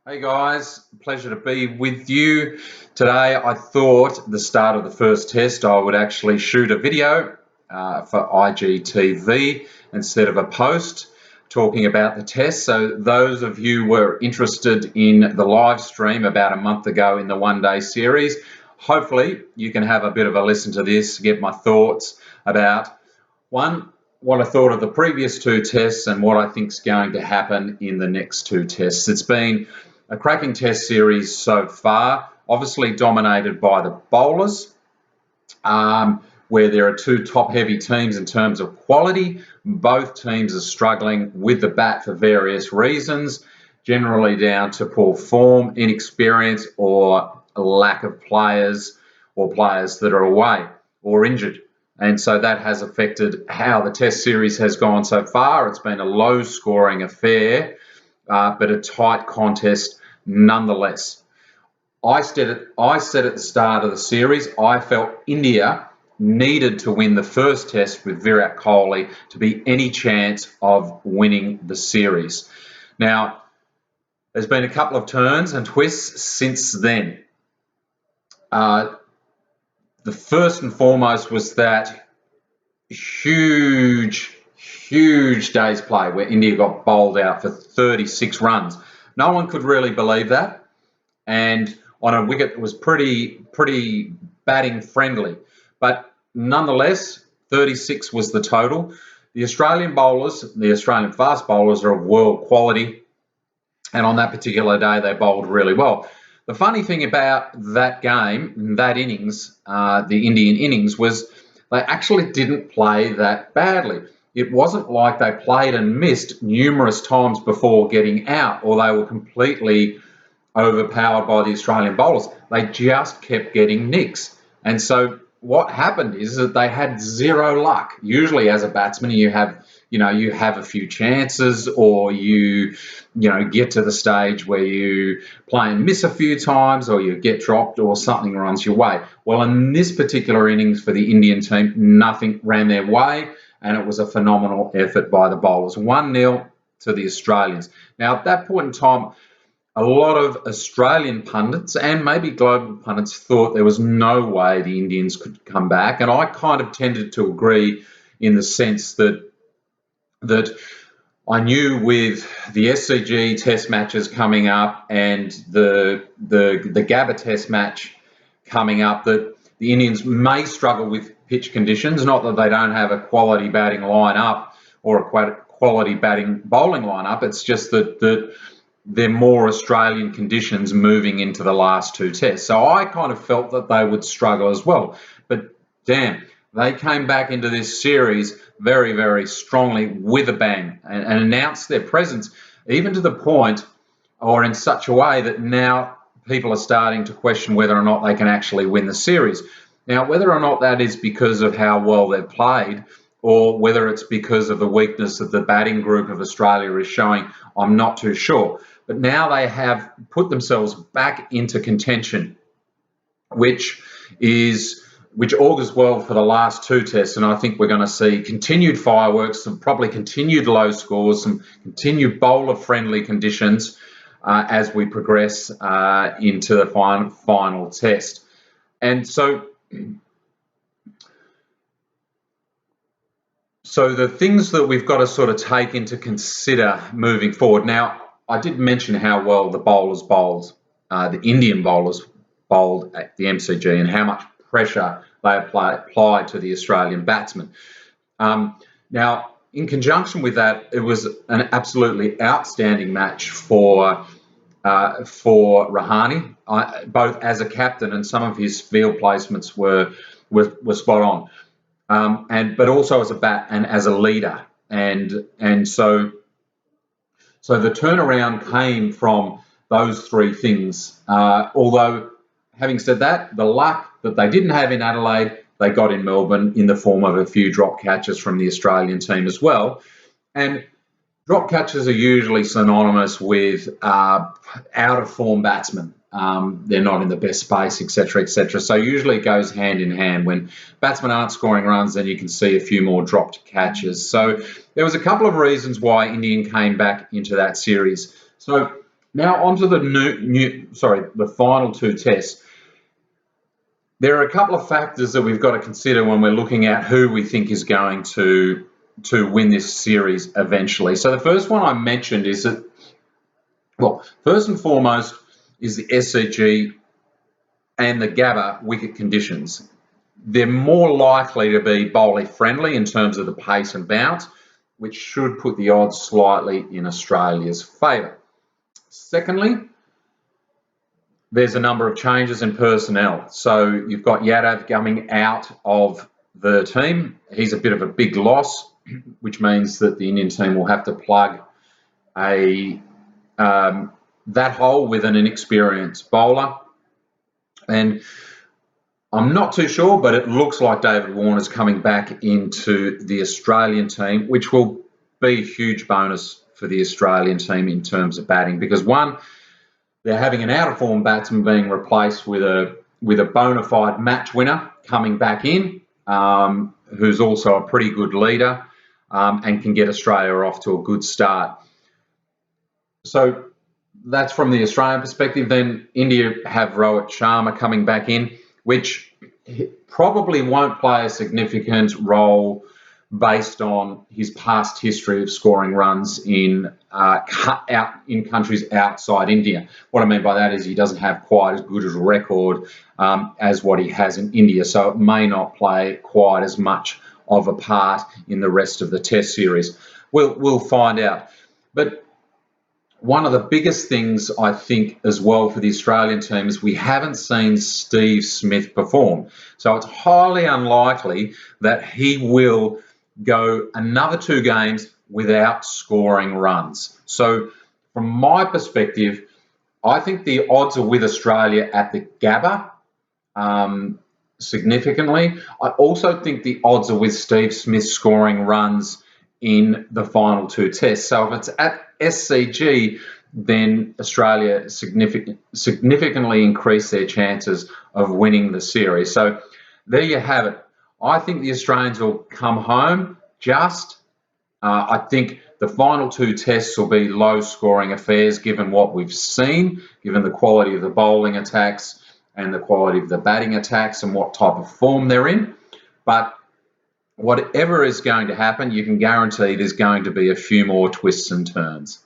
Hey guys, pleasure to be with you today. I thought at the start of the first test I would actually shoot a video for IGTV instead of a post talking about the test. So those of you who were interested in the live stream about a month ago in the one-day series, hopefully you can have a bit of a listen to this, get my thoughts about what I thought of the previous two tests and what I think is going to happen in the next two tests. It's been a cracking test series so far, obviously dominated by the bowlers, where there are two top-heavy teams in terms of quality. Both teams are struggling with the bat for various reasons, generally down to poor form, inexperience, or a lack of players or players that are away or injured. And so that has affected how the test series has gone so far. It's been a low-scoring affair, but a tight contest nonetheless. I said at the start of the series, I felt India needed to win the first test with Virat Kohli to be any chance of winning the series. Now, there's been a couple of turns and twists since then. The first and foremost was that huge day's play where India got bowled out for 36 runs. No one could really believe that. And on a wicket that was pretty batting friendly. But nonetheless, 36 was the total. The Australian bowlers, the Australian fast bowlers, are of world quality. And on that particular day, they bowled really well. The funny thing about that game, that innings, the Indian innings, was they actually didn't play that badly. It wasn't like they played and missed numerous times before getting out, or they were completely overpowered by the Australian bowlers. They just kept getting nicks. And so what happened is that they had zero luck. Usually as a batsman, you have a few chances, or you get to the stage where you play and miss a few times, or you get dropped, or something runs your way. Well, in this particular innings for the Indian team, nothing ran their way, and it was a phenomenal effort by the bowlers. 1-0 to the Australians. Now, at that point in time, a lot of Australian pundits and maybe global pundits thought there was no way the Indians could come back, and I kind of tended to agree in the sense that I knew with the SCG test matches coming up and the Gabba test match coming up that the Indians may struggle with pitch conditions. Not that they don't have a quality batting lineup or a quality batting bowling lineup. It's just that they're more Australian conditions moving into the last two tests. So I kind of felt that they would struggle as well. But damn, they came back into this series very, very strongly with a bang and announced their presence, even to the point, or in such a way, that now people are starting to question whether or not they can actually win the series. Now, whether or not that is because of how well they've played, or whether it's because of the weakness that the batting group of Australia is showing, I'm not too sure. But now they have put themselves back into contention, which augurs well for the last two tests. And I think we're going to see continued fireworks, some probably continued low scores, some continued bowler-friendly conditions as we progress into the final test. And so the things that we've got to sort of take into consider moving forward. Now, I did mention how well the bowlers bowled, the Indian bowlers bowled at the MCG, and how much pressure they applied to the Australian batsmen. Now, in conjunction with that, it was an absolutely outstanding match for Rahane, both as a captain, and some of his field placements were spot on. But also as a bat and as a leader, and so the turnaround came from those three things. Although, having said that, the luck that they didn't have in Adelaide, they got in Melbourne in the form of a few drop catches from the Australian team as well. And drop catches are usually synonymous with out of form batsmen. They're not in the best space, etc., etc. So usually it goes hand in hand. When batsmen aren't scoring runs, then you can see a few more dropped catches. So there was a couple of reasons why Indian came back into that series. So Now onto the the final two tests. There are a couple of factors that we've got to consider when we're looking at who we think is going to win this series eventually. So the first one I mentioned is that, well, first and foremost is the SCG and the Gabba wicket conditions. They're more likely to be bowler friendly in terms of the pace and bounce, which should put the odds slightly in Australia's favour. Secondly, there's a number of changes in personnel. So you've got Yadav coming out of the team. He's a bit of a big loss, which means that the Indian team will have to plug that hole with an inexperienced bowler. And I'm not too sure, but it looks like David Warner's coming back into the Australian team, which will be a huge bonus for the Australian team in terms of batting, because one, they're having an out-of-form batsman being replaced with a bona fide match winner coming back in, who's also a pretty good leader and can get Australia off to a good start. So that's from the Australian perspective. Then India have Rohit Sharma coming back in, which probably won't play a significant role based on his past history of scoring runs in countries outside India. What I mean by that is he doesn't have quite as good a record as what he has in India, so it may not play quite as much of a part in the rest of the Test series. We'll find out. But one of the biggest things I think as well for the Australian team is we haven't seen Steve Smith perform. So it's highly unlikely that he will go another 2 games without scoring runs. So from my perspective, I think the odds are with Australia at the Gabba significantly. I also think the odds are with Steve Smith scoring runs in the final 2 tests. So if it's at SCG, then Australia significantly increase their chances of winning the series. So there you have it. I think the Australians will come home just. I think the final 2 tests will be low-scoring affairs given what we've seen, given the quality of the bowling attacks and the quality of the batting attacks and what type of form they're in. But whatever is going to happen, you can guarantee there's going to be a few more twists and turns.